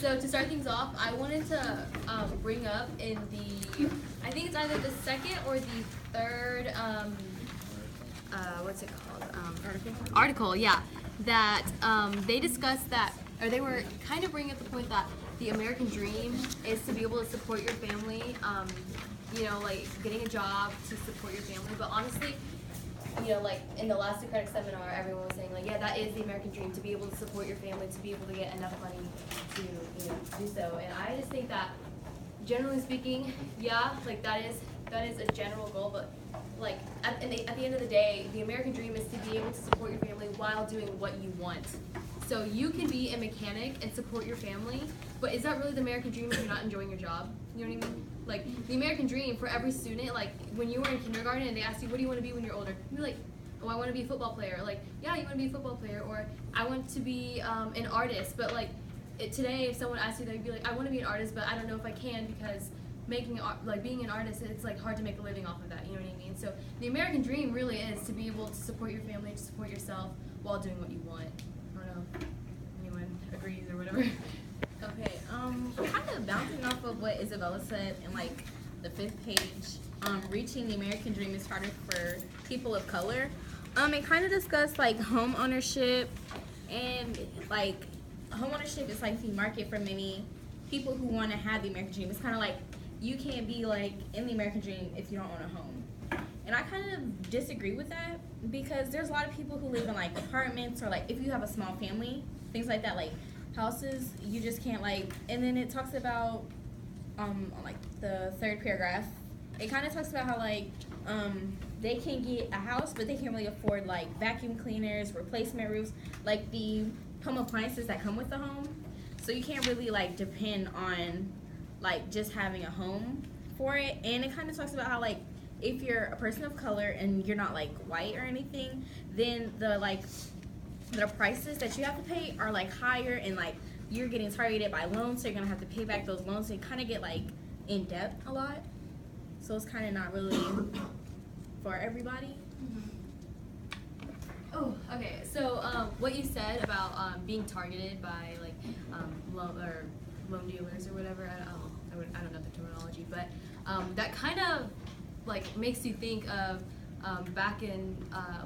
So to start things off, I wanted to bring up in the, I think it's either the second or the third, what's it called? Article, yeah. That they discussed that, or they were kind of bringing up the point that the American dream is to be able to support your family, you know, like getting a job to support your family. But honestly, you know, like in the last Socratic seminar, everyone was saying like, yeah, that is the American dream, to be able to support your family, to be able to get enough money to, you know, do so. And I just think that, generally speaking, yeah, like that is a general goal, but like at the end of the day, the American dream is to be able to support your family while doing what you want. So you can be a mechanic and support your family, but is that really the American dream if you're not enjoying your job? You know what I mean? Like, the American dream for every student, like, when you were in kindergarten and they asked you, what do you want to be when you're older? You'd be like, oh, I want to be a football player. Like, yeah, you want to be a football player. Or, I want to be an artist. But, like, today, if someone asked you, they'd be like, I want to be an artist, but I don't know if I can because being an artist, it's, like, hard to make a living off of that. You know what I mean? So, the American dream really is to be able to support your family, to support yourself while doing what you want. I don't know if anyone agrees or whatever. Okay, kind of bouncing off of what Isabella said in like the 5th page, reaching the American dream is harder for people of color. It kind of discussed like home ownership, and like home ownership is like the market for many people who want to have the American dream. It's kind of like you can't be like in the American dream if you don't own a home. And I kind of disagree with that, because there's a lot of people who live in like apartments, or like if you have a small family, things like that, like houses, you just can't like. And then it talks about on like the 3rd paragraph, it kind of talks about how like they can get a house, but they can't really afford like vacuum cleaners, replacement roofs, like the home appliances that come with the home. So you can't really like depend on like just having a home for it. And it kind of talks about how like if you're a person of color and you're not like white or anything, then the prices that you have to pay are like higher, and like you're getting targeted by loans, so you're gonna have to pay back those loans. So you kind of get like in debt a lot. So it's kind of not really for everybody. Oh, okay. So what you said about being targeted by like loan dealers or whatever, I don't know the terminology, but that kind of like makes you think of back in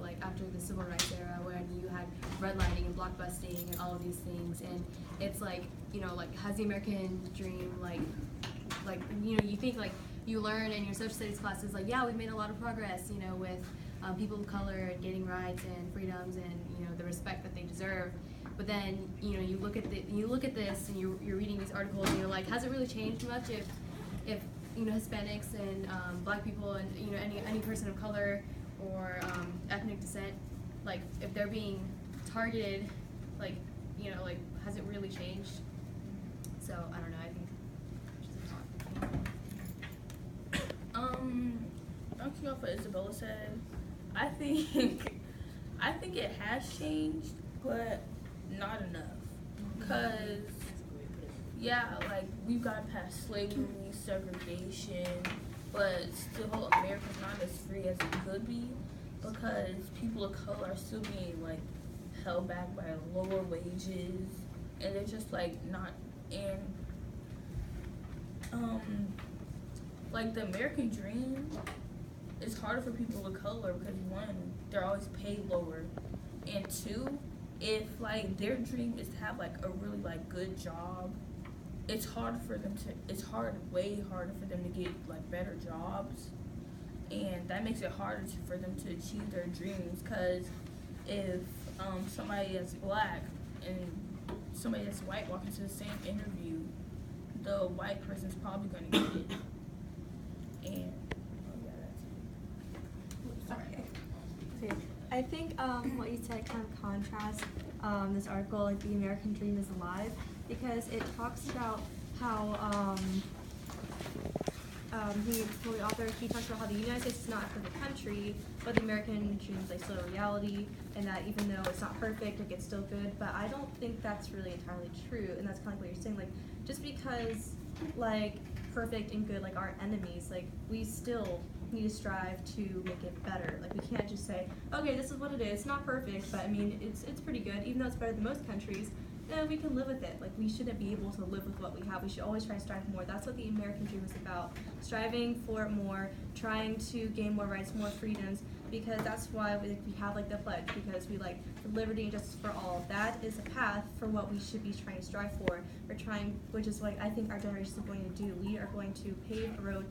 like after the civil rights era, when you had redlining and blockbusting and all of these things, and it's like, you know, like has the American dream like you know, you think like you learn in your social studies classes like, yeah, we've made a lot of progress, you know, with people of color and getting rights and freedoms and, you know, the respect that they deserve. But then, you know, you look at this and you're reading these articles and you're like, has it really changed much if you know, Hispanics and black people and, you know, any person of color or ethnic descent, like if they're being targeted, like, you know, like has it really changed? So I don't know, I think bouncing off what Isabella said, I think it has changed, but not enough. Cause yeah, like we've gotten past slavery, segregation, but still America's not as free as it could be, because people of color are still being like held back by lower wages, and they're just like not in like the American dream. It's harder for people of color because, one, they're always paid lower, and two, if like their dream is to have like a really like good job, it's way harder for them to get like better jobs, and that makes it harder for them to achieve their dreams. Because if somebody that's black and somebody that's white walk into the same interview, the white person's probably going to get it. And I think what you said kind of contrasts this article, like the American dream is alive, because it talks about how the author talks about how the United States is not a perfect country, but the American dream is like still a reality, and that even though it's not perfect, like it's still good. But I don't think that's really entirely true, and that's kind of what you're saying. Like just because like perfect and good like aren't enemies, like we still need to strive to make it better. Like we can't just say, okay, this is what it is. It's not perfect, but I mean it's pretty good. Even though it's better than most countries, we can live with it. Like, we shouldn't be able to live with what we have. We should always try to strive for more. That's what the American dream is about. Striving for more, trying to gain more rights, more freedoms, because that's why we have like the pledge, because we like liberty and justice for all. That is a path for what we should be trying to strive for. We're trying, which is what I think our generation is going to do. We are going to pave a road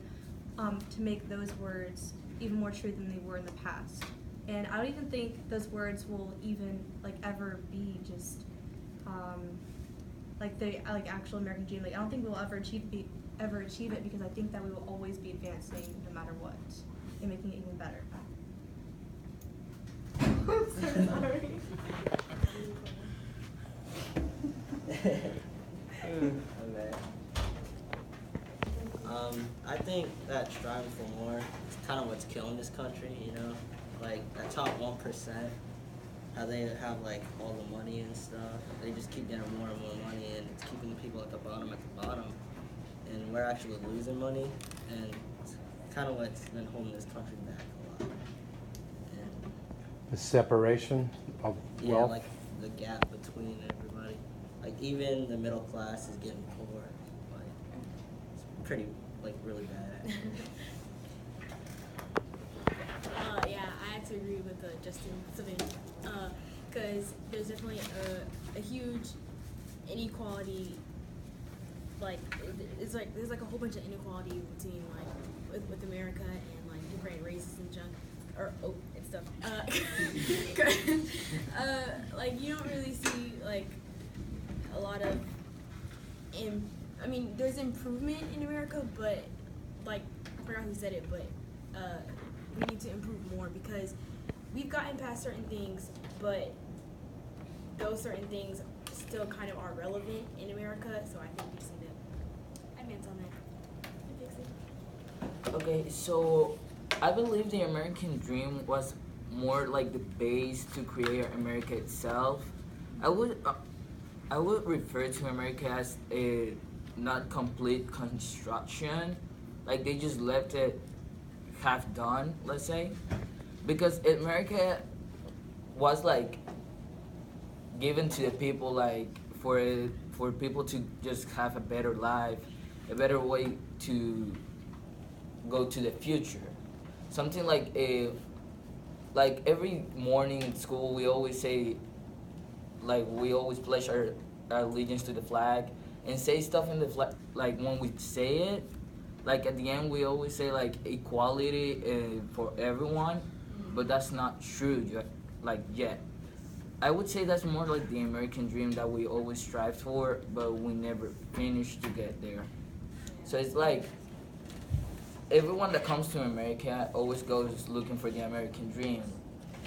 to make those words even more true than they were in the past. And I don't even think those words will even like ever be just like the actual American dream. Like, I don't think we'll ever achieve it, because I think that we will always be advancing no matter what and making it even better. I'm so sorry. I think that striving for more is kind of what's killing this country, you know? Like, that top 1%, how they have, like, all the money and stuff. They just keep getting more and more money, and it's keeping the people at the bottom. And we're actually losing money, and it's kind of what's been holding this country back a lot. And The separation of yeah, wealth. like, the gap between everybody. Like, even the middle class is getting poor. Like, it's pretty, like, really bad. Yeah, I have to agree with Justin something, because there's definitely a huge inequality. Like, it's like there's like a whole bunch of inequality between like with America and like different races and junk and stuff. Like, you don't really see like a lot of I mean, there's improvement in America, but like, I forgot who said it, but we need to improve more, because we've gotten past certain things, but those certain things still kind of are relevant in America, so I think we just need to advance on that and fix it. Okay, so I believe the American dream was more like the base to create America itself. I would refer to America as a not complete construction. Like, they just left it half done, let's say, because America was like given to the people, like for people to just have a better life, a better way to go to the future. Something like every morning in school we always say, like, we always pledge our allegiance to the flag and say stuff in the flag. Like, when we say it, like, at the end we always say like equality for everyone, but that's not true yet. I would say that's more like the American dream that we always strive for, but we never finish to get there. So it's like everyone that comes to America always goes looking for the American dream,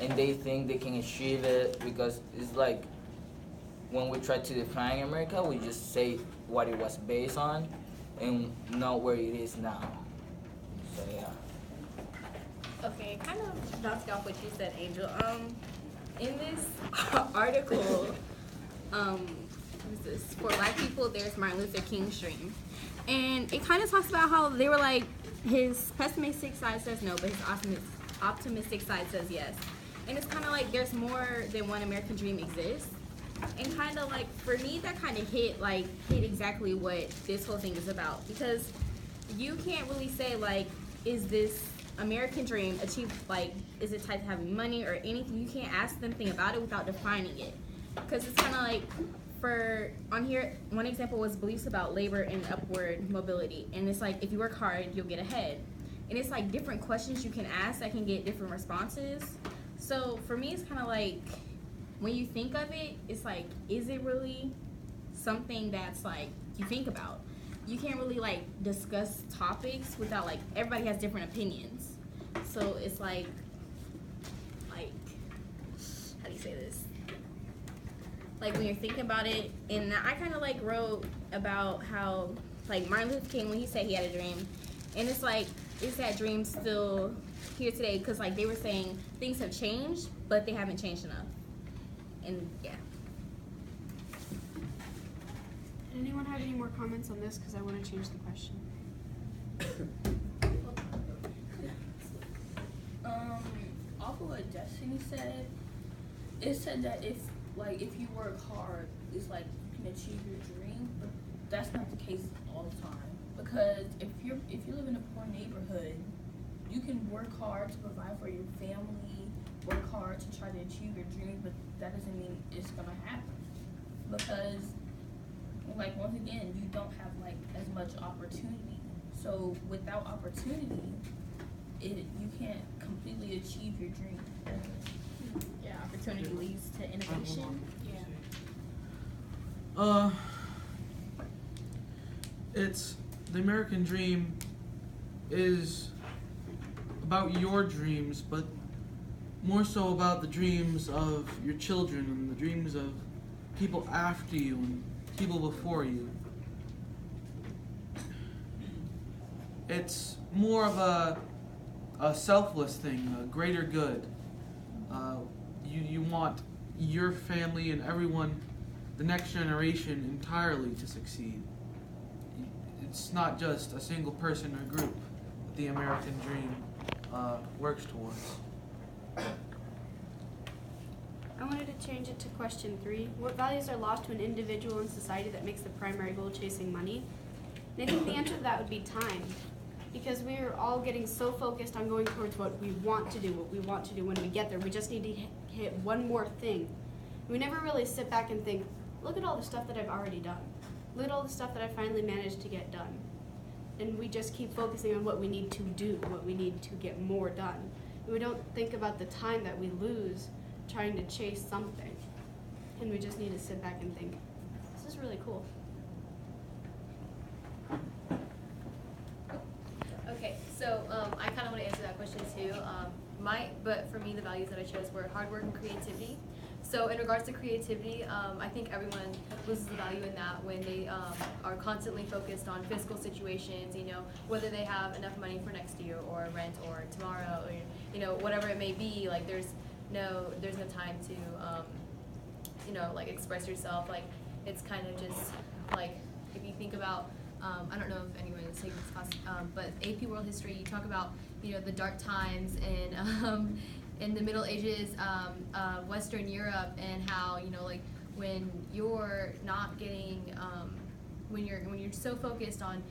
and they think they can achieve it, because it's like when we try to define America, we just say what it was based on and not where it is now. So yeah. Okay, kind of bouncing off what you said, Angel. In this article, what is this? For Black people, there's Martin Luther King's dream. And it kind of talks about how they were like, his pessimistic side says no, but his optimistic side says yes. And it's kind of like there's more than one American dream exists. And kind of like, for me, that kind of hit exactly what this whole thing is about. Because you can't really say, like, is this American dream achieved, like, is it tied to having money or anything? You can't ask them anything about it without defining it. Because it's kind of like, on here, one example was beliefs about labor and upward mobility. And it's like, if you work hard, you'll get ahead. And it's like different questions you can ask that can get different responses. So for me, it's kind of like, when you think of it, it's like, is it really something that's like, you think about? You can't really like discuss topics without, like, everybody has different opinions. So it's like, how do you say this? Like, when you're thinking about it, and I kind of like wrote about how, like, Martin Luther King, when he said he had a dream, and it's like, is that dream still here today? Because, like, they were saying things have changed, but they haven't changed enough. And yeah. Anyone have any more comments on this? Because I want to change the question. Off of what Destiny said, it said that if you work hard, it's like achieve your dream, but that's not the case all the time. Because if you live in a poor neighborhood, you can work hard to provide for your family, work hard to try to achieve your dreams, but that doesn't mean it's gonna happen. Because, like, once again, you don't have like as much opportunity. So without opportunity, you can't completely achieve your dream. Yeah, opportunity leads to innovation. It's the American dream is about your dreams, but more so about the dreams of your children and the dreams of people after you and people before you. It's more of a selfless thing, a greater good. You want your family and everyone, the next generation entirely to succeed. It's not just a single person or group that the American dream works towards. I wanted to change it to question 3. What values are lost to an individual in society that makes the primary goal chasing money? And I think the answer to that would be time. Because we're all getting so focused on going towards what we want to do when we get there. We just need to hit one more thing. We never really sit back and think, look at all the stuff that I've already done. Look at all the stuff that I finally managed to get done. And we just keep focusing on what we need to do, what we need to get more done. And we don't think about the time that we lose trying to chase something. And we just need to sit back and think, this is really cool. Okay, so I kind of want to answer that question too. But for me, the values that I chose were hard work and creativity. So in regards to creativity, I think everyone loses the value in that when they are constantly focused on fiscal situations, whether they have enough money for next year or rent or tomorrow or, whatever it may be, like there's no time to, like express yourself. Like it's kind of just like, if you think about, I don't know if anyone is taking this class, but AP World History, you talk about, the dark times and in the Middle Ages, Western Europe, and how, like when you're not getting, when you're so focused on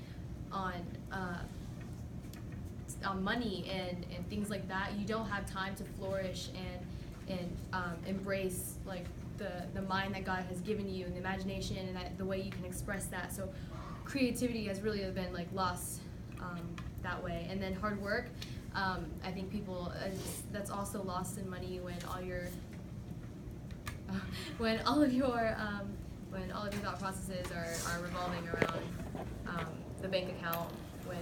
money and things like that, you don't have time to flourish and embrace like the mind that God has given you and the imagination and the way you can express that. So creativity has really been like lost that way. And then hard work, I think people that's also lost in money when all your thought processes are revolving around the bank account, when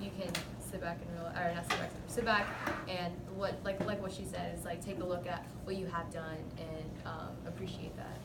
you can sit back and what she said is like take a look at what you have done and appreciate that.